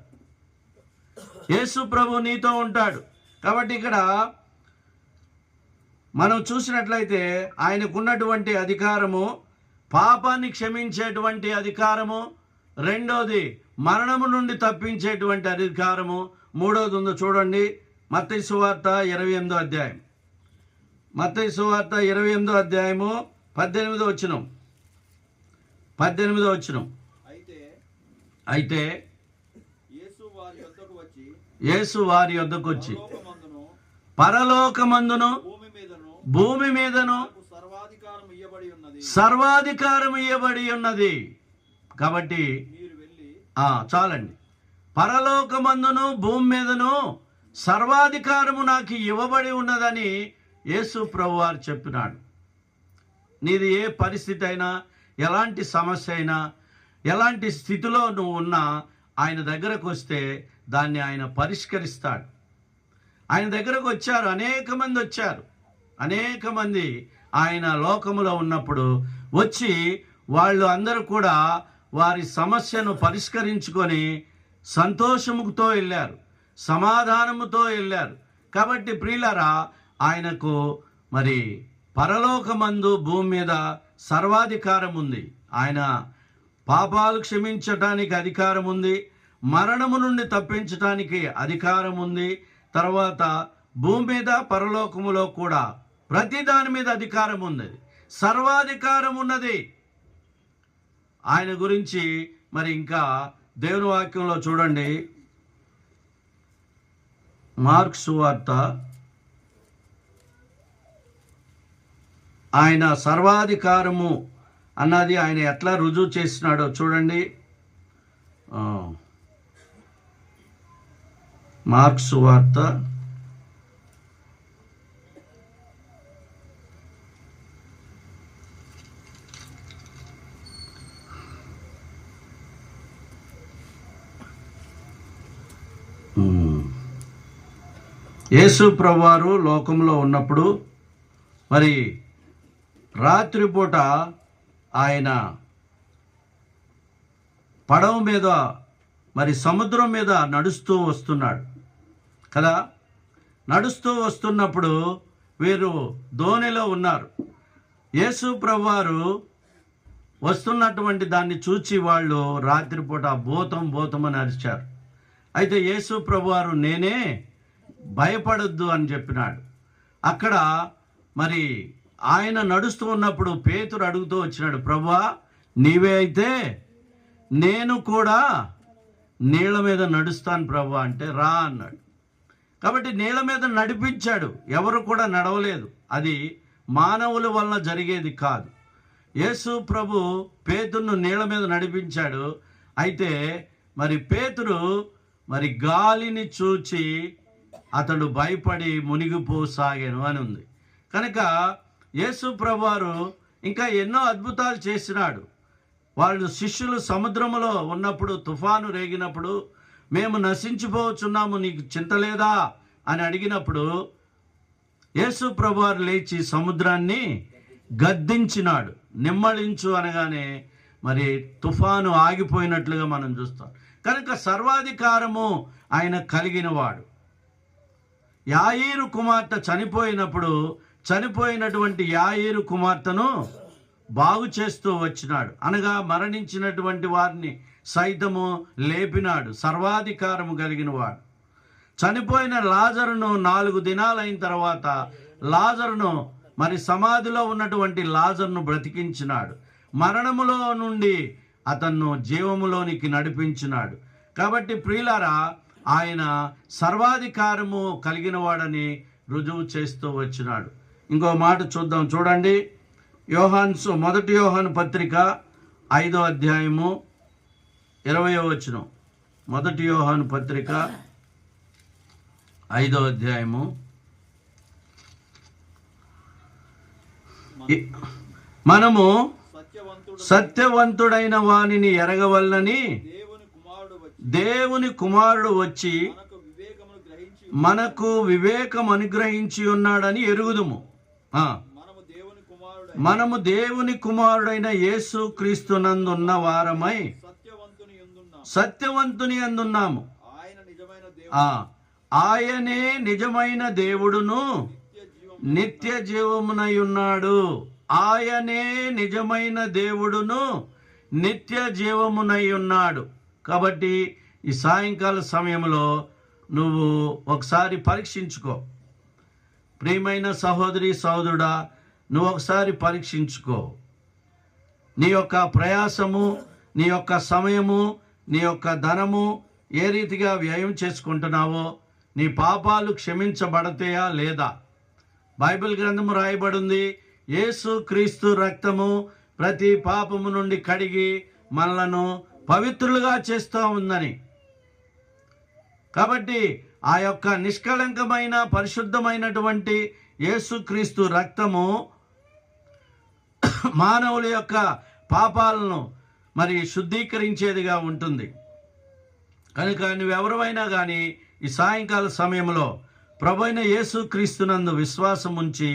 యేసు ప్రభు నీతో ఉంటాడు. కాబట్టి ఇక్కడ మనం చూసినట్లయితే ఆయనకున్నటువంటి అధికారము పాపాన్ని క్షమించేటువంటి అధికారము, రెండోది మరణము నుండి తప్పించేటువంటి అధికారము, మూడోది ఉందో చూడండి. మత్తయి సువార్త 28వ అధ్యాయం. మత్తయి సువార్త 28వ అధ్యాయము 18వ వచనం. అయితే యేసు వారి యొద్దకు వచ్చి పరలోకమందును భూమి మీదను సర్వాధికారం ఇయ్యబడి ఉన్నది. కాబట్టి చాలండి. పరలోకమందును భూమి మీదను సర్వాధికారము నాకు ఇవ్వబడి ఉన్నదని యేసు ప్రభువారు చెప్పినాడు. నీది ఏ పరిస్థితి అయినా, ఎలాంటి సమస్య అయినా, ఎలాంటి స్థితిలో నువ్వు ఉన్నా ఆయన దగ్గరకు వస్తే దాన్ని ఆయన పరిష్కరిస్తాడు. ఆయన దగ్గరకు వచ్చారు, అనేక మంది వచ్చారు. అనేక మంది ఆయన లోకములో ఉన్నప్పుడు వచ్చి వాళ్ళు అందరూ కూడా వారి సమస్యను పరిష్కరించుకొని సంతోషముతో వెళ్ళారు, సమాధానముతో వెళ్ళారు. కాబట్టి ప్రియులారా, ఆయనకు మరి పరలోకమందు భూమి మీద సర్వాధికారం ఉంది. ఆయన పాపాలు క్షమించటానికి అధికారం ఉంది, మరణము నుండి తప్పించటానికి అధికారం ఉంది. తర్వాత భూమి మీద పరలోకములో కూడా ప్రతి దాని మీద అధికారం ఉంది, సర్వాధికారం ఉన్నది. ఆయన గురించి మరి ఇంకా దేవుని వాక్యంలో చూడండి, మార్కు సువార్త ఆయన సర్వాధికారము అన్నది ఆయన ఎట్లా రుజువు చేసినాడో చూడండి. మార్కు సువార్త 8 యేసు ప్రభువారు లోకంలో ఉన్నప్పుడు మరి రాత్రిపూట ఆయన పడవ మీద మరి సముద్రం మీద నడుస్తూ వస్తున్నాడు కదా. నడుస్తూ వస్తున్నప్పుడు వీరు దోణిలో ఉన్నారు. యేసు ప్రభువారు వస్తున్నటువంటి దాన్ని చూచి వాళ్ళు రాత్రిపూట భూతం అని అరిచారు. అయితే యేసు ప్రభువారు నేనే, భయపడొద్దు అని చెప్పినాడు. అక్కడ మరి ఆయన నడుస్తూ ఉన్నప్పుడు పేతురు అడుగుతూ వచ్చినాడు, ప్రభువా నీవే అయితే నేను కూడా నీళ్ళ మీద నడుస్తాను ప్రభువా అంటే రా అన్నాడు. కాబట్టి నీళ్ళ మీద నడిపించాడు, ఎవరు కూడా నడవలేదు. అది మానవుల వలన జరిగేది కాదు. యేసు ప్రభు పేతురును నీళ్ళ మీద నడిపించాడు. అయితే మరి పేతురు మరి గాలిని చూచి అతడు భయపడి మునిగిపోసాగాను అని ఉంది. కనుక యేసు ప్రభువారు ఇంకా ఎన్నో అద్భుతాలు చేసినాడు. వాళ్ళు శిష్యులు సముద్రములో ఉన్నప్పుడు తుఫాను రేగినప్పుడు మేము నశించిపోవచ్చున్నాము, నీకు చింత లేదా అని అడిగినప్పుడు యేసు ప్రభువారు లేచి సముద్రాన్ని గద్దించినాడు. నిమ్మళించు అనగానే మరి తుఫాను ఆగిపోయినట్లుగా మనం చూస్తాం. కనుక సర్వాధికారము ఆయన కలిగినవాడు. యాయీరు కుమార్తె చనిపోయినప్పుడు చనిపోయినటువంటి యాయీరు కుమార్తెను బాగు చేస్తూ వచ్చినాడు. అనగా మరణించినటువంటి వారిని సైతము లేపినాడు. సర్వాధికారము కలిగిన వాడు. చనిపోయిన లాజరును 4 దినాలైన తర్వాత లాజరును మరి సమాధిలో ఉన్నటువంటి లాజరును బ్రతికించినాడు. మరణములో నుండి అతన్ను జీవములోనికి నడిపించినాడు. కాబట్టి ప్రియులారా, ఆయన సర్వాధికారము కలిగిన వాడని రుజువు చేస్తూ వచ్చినాడు. ఇంకో మాట చూద్దాం, చూడండి. మొదటి యోహాను పత్రిక 5వ అధ్యాయము 20వ వచనం. మొదటి యోహాను పత్రిక 5వ అధ్యాయము మనము సత్యవంతుడైన వానిని ఎరగవల్లని దేవుని కుమారుడు వచ్చి మనకు వివేకం అనుగ్రహించి ఉన్నాడని ఎరుగుదుము. మనము దేవుని కుమారుడైన యేసు క్రీస్తునందున్న వారమై సత్యవంతుని అందున్నాము. ఆయనే నిజమైన దేవుడును నిత్య జీవమునై ఉన్నాడు. ఆయనే నిజమైన దేవుడును నిత్య జీవమునై ఉన్నాడు. కాబట్టి ఈ సాయంకాల సమయంలో నువ్వు ఒకసారి పరీక్షించుకో. ప్రియమైన సహోదరి సహోదరుడా, నువ్వు ఒకసారి పరీక్షించుకో. నీ యొక్క ప్రయాసము, నీ యొక్క సమయము, నీ యొక్క ధనము ఏ రీతిగా వ్యయం చేసుకుంటున్నావో, నీ పాపాలు క్షమించబడతాయా లేదా? బైబిల్ గ్రంథము రాయబడింది, యేసు క్రీస్తు రక్తము ప్రతి పాపము నుండి కడిగి మనలను పవిత్రులుగా చేస్తూ ఉందని. కాబట్టి ఆ యొక్క నిష్కళంకమైన పరిశుద్ధమైనటువంటి యేసుక్రీస్తు రక్తము మానవుల యొక్క పాపాలను మరి శుద్ధీకరించేదిగా ఉంటుంది. కనుక నువ్వెవరైనా కానీ ఈ సాయంకాల సమయంలో ప్రభువైన యేసుక్రీస్తునందు విశ్వాసం ఉంచి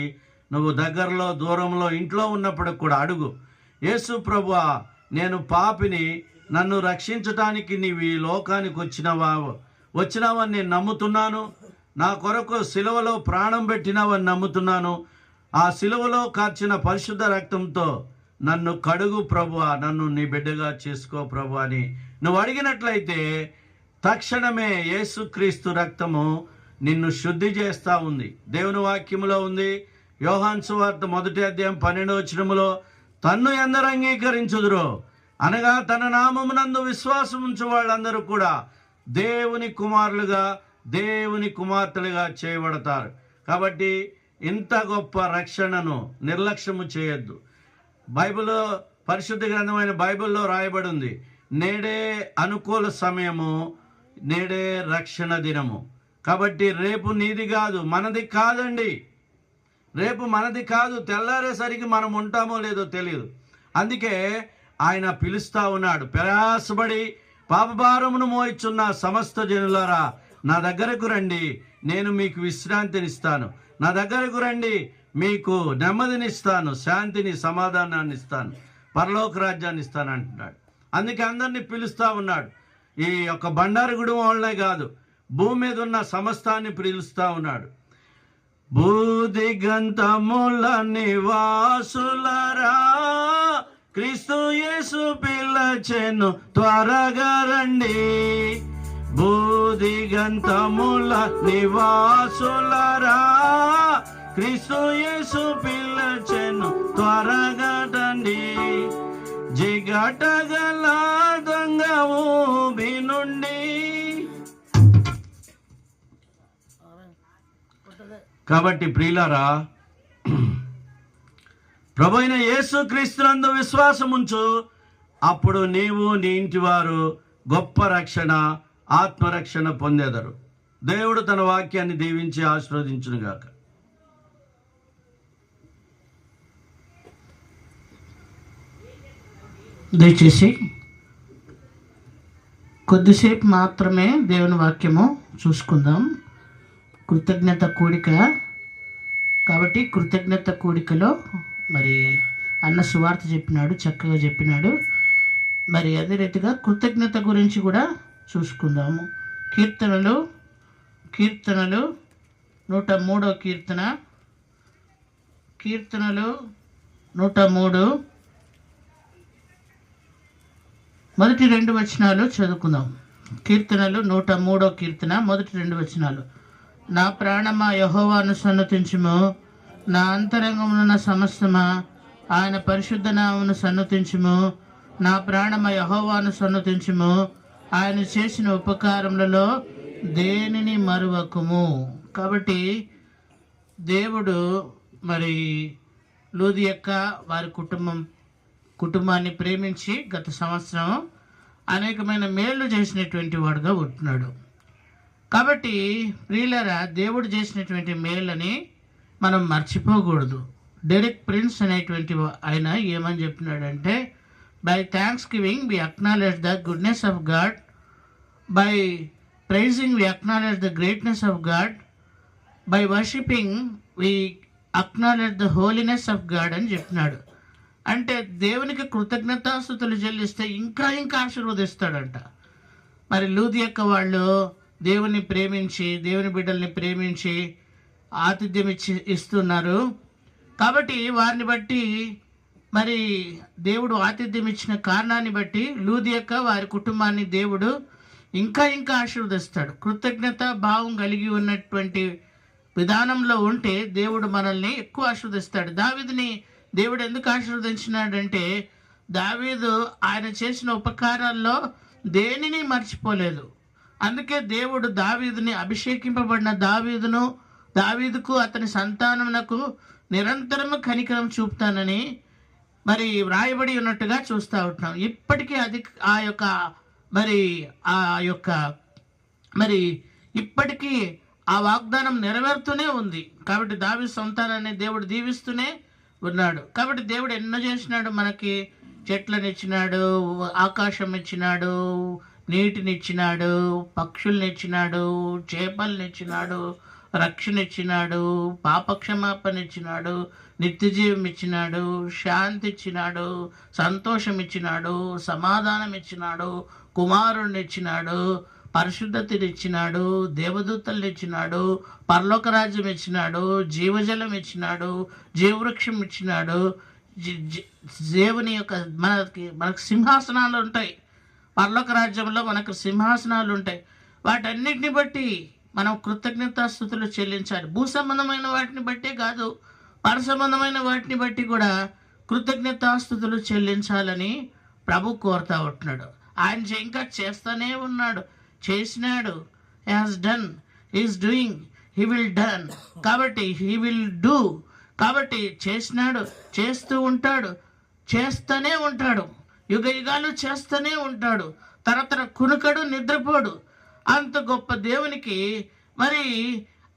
నువ్వు దగ్గరలో దూరంలో ఇంట్లో ఉన్నప్పుడు కూడా అడుగు, యేసు ప్రభువా, నేను పాపిని, నన్ను రక్షించటానికి నీవు ఈ లోకానికి వచ్చినావని నేను నమ్ముతున్నాను. నా కొరకు సిలువలో ప్రాణం పెట్టినావని నమ్ముతున్నాను. ఆ సిలువలో కార్చిన పరిశుద్ధ రక్తంతో నన్ను కడుగు ప్రభువా, నన్ను నీ బిడ్డగా చేసుకో ప్రభు అని నువ్వు అడిగినట్లయితే తక్షణమే యేసుక్రీస్తు రక్తము నిన్ను శుద్ధి చేస్తూ ఉంది. దేవుని వాక్యములో ఉంది, యోహాను సువార్త 1:12 తన్ను ఎందరు అంగీకరించుదురో అనగా తన నామమునందు విశ్వాసం ఉంచు వాళ్ళందరూ కూడా దేవుని కుమారులుగా, దేవుని కుమార్తెలుగా చేయబడతారు. కాబట్టి ఇంత గొప్ప రక్షణను నిర్లక్ష్యము చేయొద్దు. బైబిల్లో, పరిశుద్ధ గ్రంథమైన బైబిల్లో రాయబడి ఉంది, నేడే అనుకూల సమయము, నేడే రక్షణ దినము. కాబట్టి రేపు నీది కాదు, మనది కాదండి. రేపు మనది కాదు. తెల్లారేసరికి మనం ఉంటామో లేదో తెలియదు. అందుకే ఆయన పిలుస్తా ఉన్నాడు, ప్రయాసపడి పాపభారమును మోయిచున్న సమస్త జనులారా నా దగ్గరకు రండి, నేను మీకు విశ్రాంతినిస్తాను. నా దగ్గరకు రండి, మీకు నెమ్మదినిస్తాను, శాంతిని, సమాధానాన్ని ఇస్తాను, పరలోక రాజ్యాన్ని ఇస్తాను అంటున్నాడు. అందుకే అందరినీ పిలుస్తూ ఉన్నాడు. ఈ యొక్క బండారుగుడి వాళ్ళనే కాదు, భూమి మీద ఉన్న సమస్తాన్ని పిలుస్తూ ఉన్నాడు. భూదిగంతముల నివాసులరా, క్రీస్తు యేసు పిలచెను త్వరగా రండి. భూదిగంతముల నివాసులరా, క్రీస్తు యేసు పిలచెను త్వరగా రండి. జిగటగల దొంగ ఊబి నుండి. కాబట్టి ప్రియులారా, ప్రభు అయిన యేసుక్రీస్తునందు విశ్వాసం ఉంచు. అప్పుడు నీవు, నీ ఇంటి వారు గొప్ప రక్షణ, ఆత్మరక్షణ పొందేదరు. దేవుడు తన వాక్యాన్ని దీవించి ఆశీర్వదించునుగాక. దయచేసి కొద్దిసేపు మాత్రమే దేవుని వాక్యము చూసుకుందాం. కృతజ్ఞత కూడిక కాబట్టి కృతజ్ఞత కూడికలో మరి అన్న సువార్త చెప్పినాడు, చక్కగా చెప్పినాడు. మరి అదే రీతిగా కృతజ్ఞత గురించి కూడా చూసుకుందాము. కీర్తనలు 103వ కీర్తనలు 103 మొదటి 2 వచనాలు చదువుకుందాం. కీర్తనలు 103వ కీర్తన మొదటి 2 వచనాలు. నా ప్రాణమా యెహోవాను సన్నతించుము, నా అంతరంగమున సమస్తమా ఆయన పరిశుద్ధ నామమును సన్నతించుము. నా ప్రాణమా యెహోవాను సన్నతించుము, ఆయన చేసిన ఉపకారములలో దేనిని మరువకుము. కాబట్టి దేవుడు మరి లూదియక్క వారి కుటుంబాన్ని ప్రేమించి గత సంవత్సరం అనేకమైన మేళ్లు చేసినటువంటి వాడుగా ఉంటున్నాడు. కాబట్టి ప్రియులారా, దేవుడు చేసినటువంటి మేళ్ళని మనం మర్చిపోకూడదు. డెరెక్ ప్రిన్స్ అనేటువంటి ఆయన ఏమని చెప్పినాడంటే, by thanksgiving we acknowledge the goodness of God, by praising we acknowledge the greatness of God, by worshipping we acknowledge the holiness of God అని చెప్పినాడు. అంటే దేవునికి కృతజ్ఞతాస్తుతులు చెల్లిస్తే ఇంకా ఇంకా ఆశీర్వదిస్తాడంట. మరి లూదియక్క వాళ్ళు దేవుని ప్రేమించి, దేవుని బిడ్డల్ని ప్రేమించి ఆతిథ్యం ఇస్తున్నారు. కాబట్టి వారిని బట్టి మరి దేవుడు ఆతిథ్యం ఇచ్చిన కారణాన్ని బట్టి లూదియక్క వారి కుటుంబాన్ని దేవుడు ఇంకా ఇంకా ఆశీర్వదిస్తాడు. కృతజ్ఞత భావం కలిగి ఉన్నటువంటి విధానంలో ఉంటే దేవుడు మనల్ని ఎక్కువ ఆశీర్వదిస్తాడు. దావీదుని దేవుడు ఎందుకు ఆశీర్వదించినాడంటే, దావీదు ఆయన చేసిన ఉపకారాల్లో దేనిని మర్చిపోలేదు. అందుకే దేవుడు దావీదుని, అభిషేకింపబడిన దావీదుకు అతని సంతానమునకు నిరంతరము కనికరం చూపుతానని మరి వ్రాయబడి ఉన్నట్టుగా చూస్తూ ఉంటున్నాం. ఇప్పటికీ అది ఇప్పటికీ ఆ వాగ్దానం నెరవేరుతూనే ఉంది. కాబట్టి దావీదు సంతానాన్ని దేవుడు దీవిస్తూనే ఉన్నాడు. కాబట్టి దేవుడు ఎన్నో చేసినాడు. మనకి చెట్లను ఇచ్చినాడు, ఆకాశం ఇచ్చినాడు, నీటిని ఇచ్చినాడు, పక్షుల్ని ఇచ్చినాడు, చేపల్ని ఇచ్చినాడు, రక్షణ ఇచ్చినాడు, పాపక్షమాపణ ఇచ్చినాడు, నిత్య జీవం ఇచ్చినాడు, శాంతి ఇచ్చినాడు, సంతోషం ఇచ్చినాడు, సమాధానం ఇచ్చినాడు, కుమారుణ్ణి ఇచ్చినాడు, పరిశుద్ధతని ఇచ్చినాడు, దేవదూతల్ని ఇచ్చినాడు, పరలోక రాజ్యం ఇచ్చినాడు, జీవజలం ఇచ్చినాడు, జీవవృక్షం ఇచ్చినాడు. దేవుని యొక్క మనకు సింహాసనాలు ఉంటాయి. పరలోక రాజ్యంలో మనకు సింహాసనాలు ఉంటాయి. వాటన్నిటిని బట్టి మనం కృతజ్ఞతాస్తుతులు చెల్లించాలి. భూ సంబంధమైన వాటిని బట్టే కాదు, పర సంబంధమైన వాటిని బట్టి కూడా కృతజ్ఞతాస్తుతులు చెల్లించాలని ప్రభు కోరుతా ఉంటున్నాడు. ఆయన ఇంకా చేస్తూనే ఉన్నాడు, చేసినాడు. He has done, he is doing, he will done. కాబట్టి హీ విల్ డూ. కాబట్టి చేసినాడు, చేస్తూ ఉంటాడు, చేస్తూనే ఉంటాడు, యుగ యుగాలు చేస్తూనే ఉంటాడు. తరతర కునుకడు, నిద్రపోడు. అంత గొప్ప దేవునికి మరి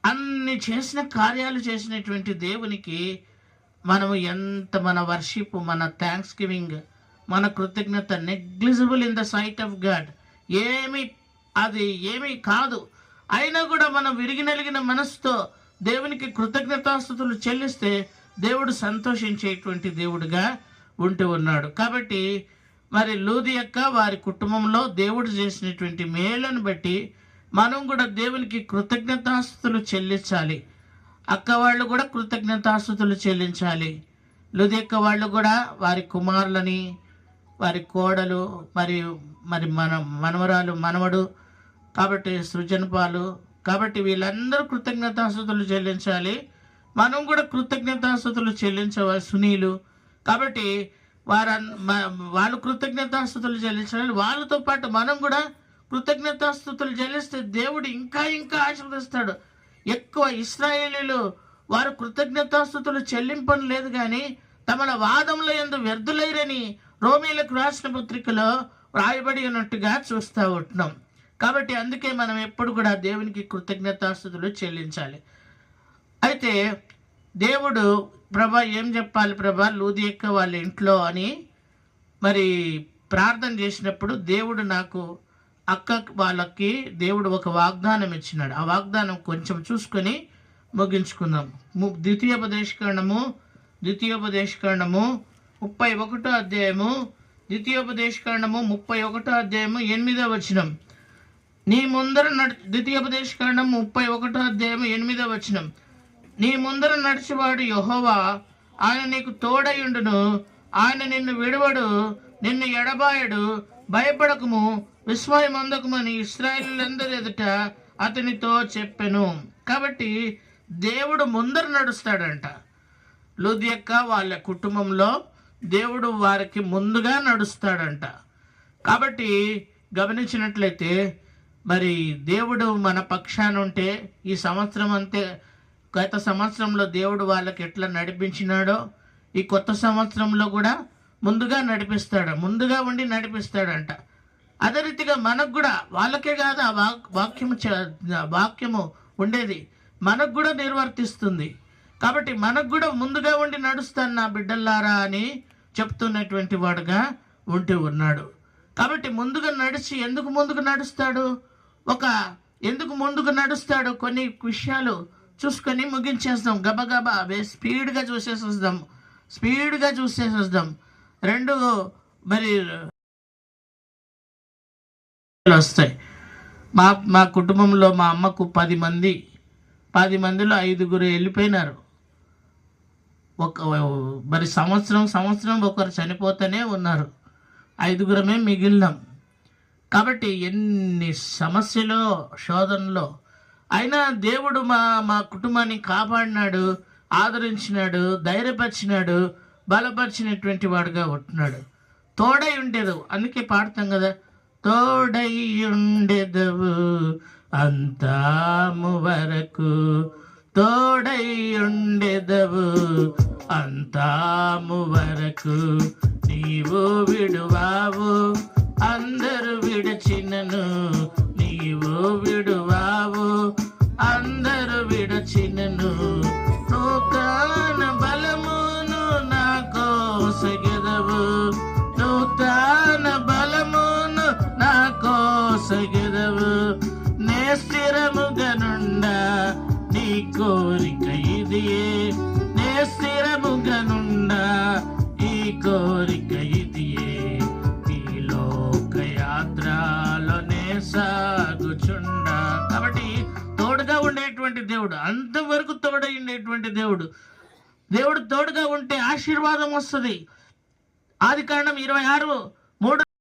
అన్ని చేసిన కార్యాలు చేసినటువంటి దేవునికి మనము ఎంత మన వర్షిప్, మన థ్యాంక్స్ గివింగ్, మన కృతజ్ఞత negligible in the sight of God. ఏమీ కాదు. అయినా కూడా మనం విరిగి నలిగిన మనసుతో దేవునికి కృతజ్ఞతాస్తుతులు చెల్లిస్తే దేవుడు సంతోషించేటువంటి దేవుడుగా ఉంటూ ఉన్నాడు. కాబట్టి మరి లూదియక్క వారి కుటుంబంలో దేవుడు చేసినటువంటి మేలును బట్టి మనం కూడా దేవునికి కృతజ్ఞతాస్తుతులు చెల్లించాలి. అక్క వాళ్ళు కూడా కృతజ్ఞతాస్తుతులు చెల్లించాలి. లూదియక్క వాళ్ళు కూడా వారి కుమారులని, వారి కోడలు, మరి మనవరాలు, మనవడు, కాబట్టి సృజనపాలు, కాబట్టి వీళ్ళందరూ కృతజ్ఞతాస్తుతులు చెల్లించాలి. మనం కూడా కృతజ్ఞతాస్తుతులు చెల్లించవాలి. సునీలు, కాబట్టి వాళ్ళు కృతజ్ఞతాస్తుతులు చెల్లించాలి. వాళ్ళతో పాటు మనం కూడా కృతజ్ఞతాస్తుతులు చెల్లిస్తే దేవుడు ఇంకా ఇంకా ఆశీర్వదిస్తాడు. ఎక్కువ ఇశ్రాయేలీలు వారు కృతజ్ఞతాస్తుతులు చెల్లింపని లేదు, కానీ తమ వాదముల యందు వ్యర్థులైరని రోమీలకు రాసిన పత్రికలో రాయబడి ఉన్నట్టుగా చూస్తూ ఉంటున్నాం. కాబట్టి అందుకే మనం ఎప్పుడు కూడా దేవునికి కృతజ్ఞతాస్తుతులు చెల్లించాలి. అయితే దేవుడు ప్రభా ఏం చెప్పాలి ప్రభా లూదియక్క వాళ్ళ ఇంట్లో అని మరి ప్రార్థన చేసినప్పుడు దేవుడు నాకు అక్క వాళ్ళకి దేవుడు ఒక వాగ్దానం ఇచ్చినాడు. ఆ వాగ్దానం కొంచెం చూసుకొని ముగించుకుందాం. ద్వితీయోపదేశకాండము 31వ అధ్యాయము, ద్వితీయోపదేశకాండము 31వ అధ్యాయము 8వ వచనం. నీ ముందర ద్వితీయోపదేశకాండం 31వ అధ్యాయము 8వ వచనం. నీ ముందర నడిచేవాడు యెహోవా, ఆయన నీకు తోడయుండును, ఆయన నిన్ను విడువడు, నిన్ను ఎడబాయడు, భయపడకము, విస్మయమందకమని ఇశ్రాయేలీయులందరి ఎదుట అతనితో చెప్పెను. కాబట్టి దేవుడు ముందర నడుస్తాడంట. లూదియక్క వాళ్ళ కుటుంబంలో దేవుడు వారికి ముందుగా నడుస్తాడంట. కాబట్టి గమనించినట్లయితే మరి దేవుడు మన పక్షాన ఉంటే ఈ సంవత్సరం అంతే, గత సంవత్సరంలో దేవుడు వాళ్ళకి ఎట్లా నడిపించినాడో ఈ కొత్త సంవత్సరంలో కూడా ముందుగా నడిపిస్తాడు, ముందుగా ఉండి నడిపిస్తాడంట. అదే రీతిగా మనకు కూడా, వాళ్ళకే కాదు ఆ వాక్యము ఉండేది, మనకు కూడా నిర్వర్తిస్తుంది. కాబట్టి మనకు కూడా ముందుగా ఉండి నడుస్తాను నా బిడ్డల్లారా అని చెప్తున్నటువంటి వాడుగా ఉంటూ ఉన్నాడు. కాబట్టి ముందుగా నడిచి ఎందుకు ముందుకు నడుస్తాడు, ఎందుకు ముందుకు నడుస్తాడు, కొన్ని విషయాలు చూసుకొని ముగించేస్తాం. గబగబా స్పీడ్గా చూసేసేద్దాం. రెండు మరి వస్తాయి. మా కుటుంబంలో మా అమ్మకు 10 మందిలో 5 వెళ్ళిపోయినారు. మరి సంవత్సరం ఒకరు చనిపోతూనే ఉన్నారు, 5 మిగిలినాం. కాబట్టి ఎన్ని సమస్యలో, శోధనలో అయినా దేవుడు మా కుటుంబాన్ని కాపాడినాడు, ఆదరించినాడు, ధైర్యపరిచినాడు, బలపరిచినటువంటి వాడుగా ఉంటున్నాడు. తోడై ఉండేది, అందుకే పాడతాం కదా, తోడై ఉండేదవు అంతాము వరకు, తోడై ఉండేదవు అంతాము వరకు, నీవు విడువావు అందరూ విడచినను, నీవు విడువావు అందరూ విడచినను, నూతన బలమును నాకోసగెదవు, నూతన బలమును నాకోసగెదవు, నే స్థిరముగా నుండా నీ కోరిక ఇదియే, నే స్థిరము కోరిక ఇదియే ఈ లోక యాత్రలోనే సాగుచుండ. కాబట్టి తోడుగా ఉండేటువంటి దేవుడు, అంతవరకు తోడై ఉండేటువంటి దేవుడు. దేవుడు తోడుగా ఉంటే ఆశీర్వాదం వస్తుంది. ఆదికాండం 26:3